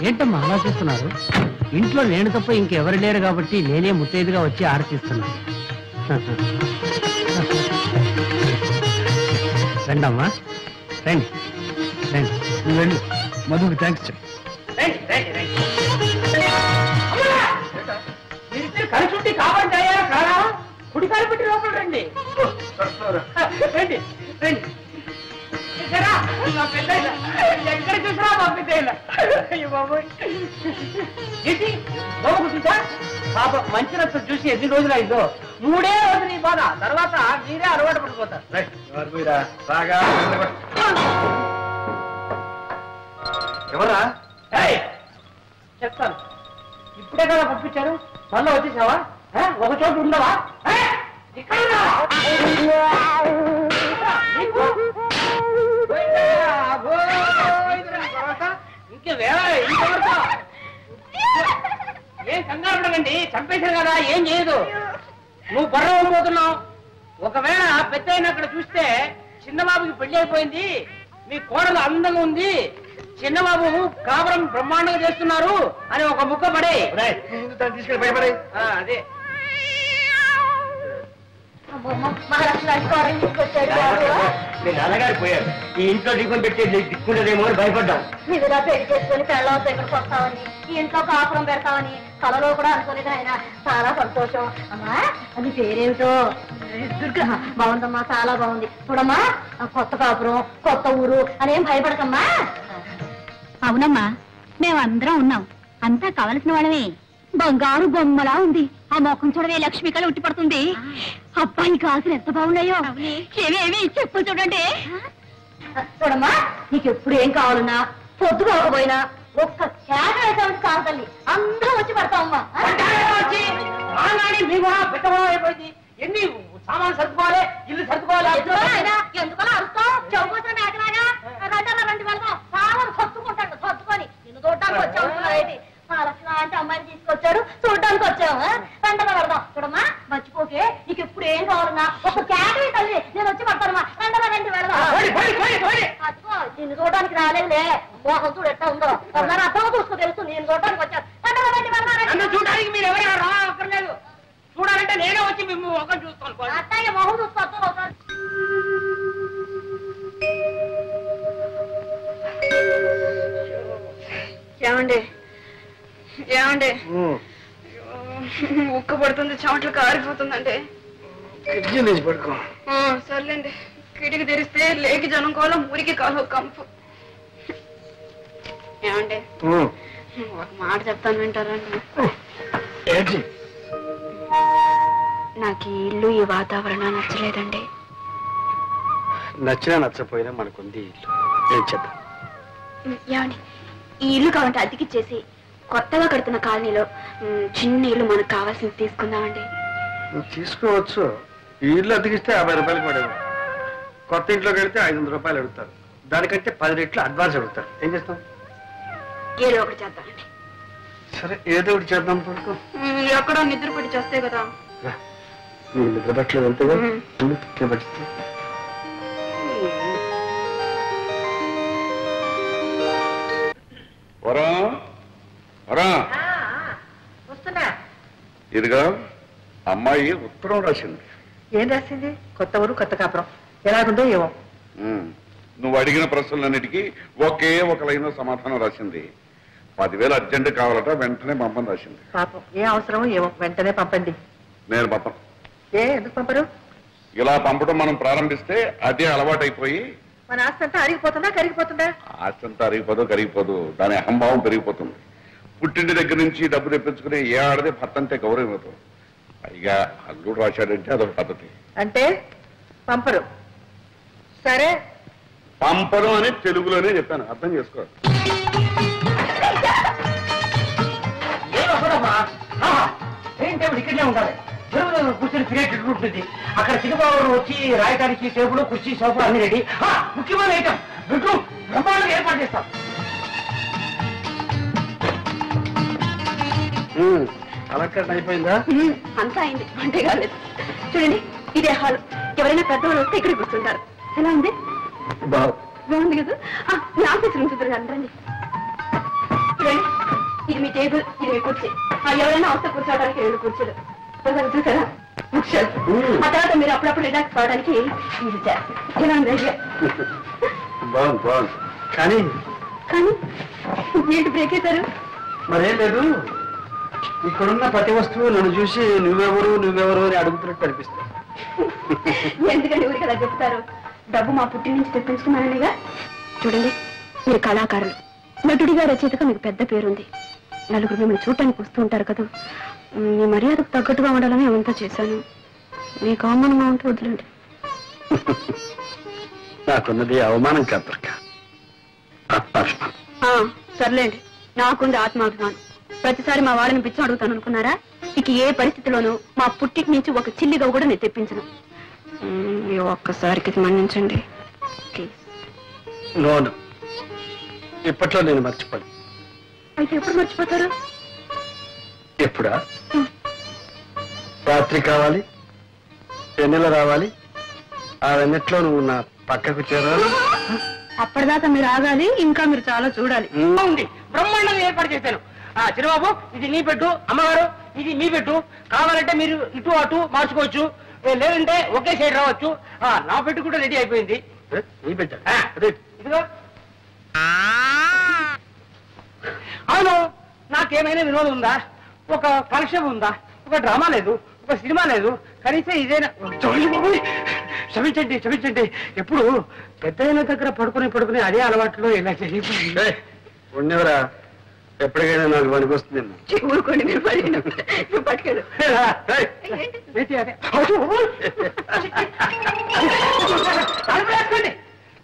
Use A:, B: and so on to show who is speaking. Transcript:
A: ఏంటమ్మా ఆలోచిస్తున్నారు? ఇంట్లో నేను తప్ప ఇంకెవరు లేరు కాబట్టి నేనే ముత్తైదుగా వచ్చి ఆరతిస్తున్నాను. రండమ్మా, రండి రండి. నువ్వు వెళ్ళు, మధుకి థ్యాంక్స్ చెప్పు.
B: కలిసి కావాలంటాయా కాదా? కుడి కాలు పెట్టి లోపల రండి. రండి రండి. ఎక్కడ చూసినా మా పెద్ద అయ్యో బాబోయ్. ఏంటి బాబు చూసా? పాప మంచి రక్తం చూసి ఎన్ని రోజులు అయిందో. 3 రోజులు నీ బాధ, తర్వాత మీరే అలవాటు పడిపోతారు.
C: ఎవరా?
B: చెప్తాను. ఇప్పుడే కదా పంపించారు, మళ్ళీ వచ్చేసావా? ఒక చోటు ఉండవా? ఏం కంగారు పడకండి, చంపేశారు కదా, ఏం చేయదు. నువ్వు బర్రవపోతున్నావు. ఒకవేళ పెద్ద అయిన అక్కడ చూస్తే చిన్నబాబుకి పెళ్లి అయిపోయింది, మీ కోడలు అందంగా ఉంది, చిన్నబాబు కాపురం బ్రహ్మాండంగా చేస్తున్నారు అని ఒక ముక్క పడే
C: తీసుకెళ్ళి భయపడే.
B: అదే
C: మీ నాన్నగారు పోయారు, ఈ ఇంట్లో దీపం పెట్టే దిక్కుండదేమో అని భయపడ్డాం.
D: మీరుగా పెళ్లి చేసుకుని పెళ్ళం దగ్గరకు వస్తామని, ఈ ఇంట్లో కాపురం పెడతామని కలలో కూడా అనుకోలేదు ఆయన. చాలా సంతోషం. అమ్మా అది పేరేమిటో? దుర్గా. బాగుందమ్మా, చాలా బాగుంది. చూడమ్మా, కొత్త కాపురం, కొత్త ఊరు అనేం భయపడకమ్మా.
E: అవునమ్మా, మేమందరం ఉన్నాం, అంతా కావలసిన వాళ్ళమే. బంగారు బొమ్మలా ఉంది. ఆ మొఖం చూడవే, లక్ష్మి కళ ఉట్టి పడుతుంది. అబ్బాయి కాసులు ఎంత బాగున్నాయో. ఏమేమి చెప్పు చూడండి.
D: చూడమ్మా, నీకు ఎప్పుడు ఏం కావాలన్నా పొద్దుకోకపోయినా ఒక్క చేట వేసామని కాదు తల్లి, అందరూ వచ్చి పడతామమ్మా.
B: అయిపోయింది. ఎన్ని సామాన్ సర్దుకోవాలి, ఇల్లు సర్దుకోవాలి.
D: ఎందుకలా అరుస్తావు? చౌకోసం మేకలాగా రండి వెళ్దాం. సామాన్ సర్దుకుంటాడు, సర్దుకొని నిన్ను చూడడానికి వచ్చావు. లక్ష్మణ అంటే అమ్మాయిని తీసుకొచ్చాడు, చూడడానికి వచ్చావు. రండగా పెడదాం. చూడమ్మా, మర్చిపోకే, నీకు ఎప్పుడు ఏం కావాలన్నా ఒక క్యాటరీ తల్లి, నేను వచ్చి పడతానమ్మా. రండగా రండి వెళదాం. అదిగో నిన్ను చూడడానికి రాలేదులే, మోహం చూడు ఎట్టా ఉందో. ఒకసారి అర్థం చూసుకో, తెలుసు నేను చూడడానికి వచ్చాను. రండగా రండి వెళదాం.
B: చూడడానికి మీరు ఎవరైనా రాక్కర్లేదు, చూడాలంటే నేనే వచ్చి మేము ఒక చూస్తాను.
D: అత్తయ్య మొహం చూసుకోవద్దు ఒకసారి.
F: ఏమండి ఏమండి, ఉక్క పడుతుంది, చెమటలు కారిపోతుందండి.
C: పడుకో.
F: సర్లేండి, కిటికి తెరిస్తే లేకి జనం కాలం, ఊరికి కాలం కంపు. ఏమండి ఒక మాట చెప్తాను, వింటారండి? నాకు ఈ ఇల్లు, ఈ వాతావరణం నచ్చలేదండి.
C: నచ్చినా నచ్చపోయినా మనకుంది ఇల్లు, ఏం చేద్దాం?
F: ఏమండి, ఈ ఇల్లు కావాలంటే అతికిచ్చేసి కొత్తగా కడుతున్న కాలనీలో చిన్న ఇల్లు మనకు కావాల్సింది తీసుకుందామండి.
C: తీసుకోవచ్చు. ఈ ఇల్లు అతికిస్తే 50 రూపాయలు పడేవాడు, కొత్త ఇంట్లో కడితే 500 రూపాయలు అడుగుతారు. దానికంటే 10 రెట్లు అడ్వాన్స్ అడుగుతారు. ఏం చేస్తాం?
F: ఏదో ఒకటి చేద్దామండి.
C: సరే, ఏదో ఒకటి చేద్దాం. పడుకో.
F: ఎక్కడో నిద్ర పడి చేస్తే కదా.
C: నీకు నిద్ర పట్టలేదు అంతేగా? పట్టిస్తా.
D: వస్తున్నా.
G: ఇదిగా అమ్మాయి ఉత్తరం రాసింది.
D: ఏం రాసింది? కొత్త ఊరు, కొత్త కాపురం, ఎలాగుందో ఏమో.
G: నువ్వు అడిగిన ప్రశ్నలన్నిటికీ ఒకే ఒక లైన్ సమాధానం రాసింది. 10,000 అర్జెంట్ కావాలట, వెంటనే పంపని రాసింది.
D: పాపం, ఏ అవసరమో ఏమో, వెంటనే పంపండి.
G: నేను పంపను.
D: ఎందుకు పంపరు?
G: ఇలా పంపడం మనం ప్రారంభిస్తే అదే అలవాటైపోయి
D: మన ఆస్తి అంతా అరిగిపోతుందా, కరిగిపోతుందా?
G: ఆస్తి అంతా అరిగిపోదు, కరిగిపోదు, దాని అహంభావం పెరిగిపోతుంది. పుట్టింటి దగ్గర నుంచి డబ్బు తెప్పించుకుని ఏ ఆడదే భర్త అంటే గౌరవం ఇవ్వదు. పైగా అల్లుడు రాశాడంటే అదొక పద్ధతి.
D: అంటే పంపరు. సరే,
G: పంపరు అని తెలుగులోనే చెప్పాను, అర్థం చేసుకో.
B: ఇక్కడనే ఉండాలి, కూర్చొని తినేటట్టు ఉంటుంది. అక్కడ చిన్నబాబు వచ్చి రాయడానికి టేబుల్, కుర్చీ, సోఫా అన్ని రెడీ. ముఖ్యమైన ఐటమ్ బెడ్రూమ్ బ్రహ్మాండంగా ఏర్పాటు చేస్తాం.
C: అలంకరణ అయిపోయిందా?
F: అంతా అయింది, అంటే కాలేదు. చూడండి, ఇదే హాల్. ఎవరైనా పెద్దవాళ్ళు వస్తే ఇక్కడ కూర్చుంటారు. ఎలా ఉంది? బాగుంది కదా? ఆఫీస్ రూమ్ చూద్దరు రండి. ఇది మీ టేబుల్, ఇది మీ కుర్చీ. ఎవరైనా అవసరం కూర్చోవడానికి 2 కుర్చీలు చూసారా, ఆ తర్వాత మీరు అప్పుడప్పుడు రిలాక్స్ కావడానికి ఇది
C: బాగుంది బాగుంది. కానీ
F: కానీ ఏంటి బ్రేక్ అవుతారు?
C: మరేం లేదు, ఇక్కడున్న ప్రతి వస్తువు నన్ను చూసి నువ్వెవరు అని అడుగుతున్నట్టు అనిపిస్తుంది.
F: ఎందుకంటే ఊరికి అలా చెప్తారు? డబ్బు మా పుట్టి నుంచి తెప్పించుకున్నాననిగా. చూడండి, మీరు కళాకారులు, నటుడిగా రచయితగా మీకు పెద్ద పేరుంది. నలుగురు మిమ్మల్ని చూడటానికి వస్తూ ఉంటారు కదా. మీ మర్యాదకు తగ్గట్టుగా ఉండాలని అవంతా చేశాను. మీకు అవమానంగా ఉంటే వదిలేండి.
C: నాకున్నది అవమానం కాదు, ఆత్మాభిమానం.
F: సర్లేండి, నాకుంది ఆత్మాభిమానం. ప్రతిసారి మా వాళ్ళని పిచ్చి అడుగుతాను అనుకున్నారా? ఇక ఏ పరిస్థితిలోనూ మా పుట్టికి నుంచి ఒక చిల్లిగా కూడా నేను తెప్పించను. ఈ ఒక్కసారికి మన్నించండి ప్లీజ్.
C: నోను, ఇప్పట్లో నేను మర్చిపోను.
F: అయితే ఎప్పుడు మర్చిపోతారు?
C: ఎప్పుడా? రాత్రి కావాలి, వెన్నెల రావాలి, ఆ వెన్నెట్లో నువ్వు నా పక్కకు చేరాలి.
F: అప్పటిదాకా మీరు ఆగాలి, ఇంకా మీరు చాలా చూడాలి.
B: ఉంది, బ్రహ్మాండంగా ఏర్పాటు చేశాను. చిన్నబాబు, ఇది నీ పెట్టు, అమ్మగారు ఇది మీ పెట్టు. కావాలంటే మీరు ఇటు అటు మార్చుకోవచ్చు, లేదంటే ఒకే సైడ్ రావచ్చు. నా పెట్టు కూడా రెడీ అయిపోయింది.
C: నీ బిడ్డ
B: ఇదిగో. అవును, నాకేమైనా వినోదం ఉందా? ఒక కలెక్షన్ ఉందా? ఒక డ్రామా లేదు, ఒక సినిమా లేదు, కనీసం ఇదేనా? క్షమించండి. ఎప్పుడు పెద్ద దగ్గర పడుకుని అదే అలవాట్లో ఇలా చేయకుండా
C: ఉండేవరా, ఎప్పటికైనా నాకు పనికొస్తుంది.
F: ఊరుకోండి, మీరు పట్టుకెళ్ళు.
B: అదే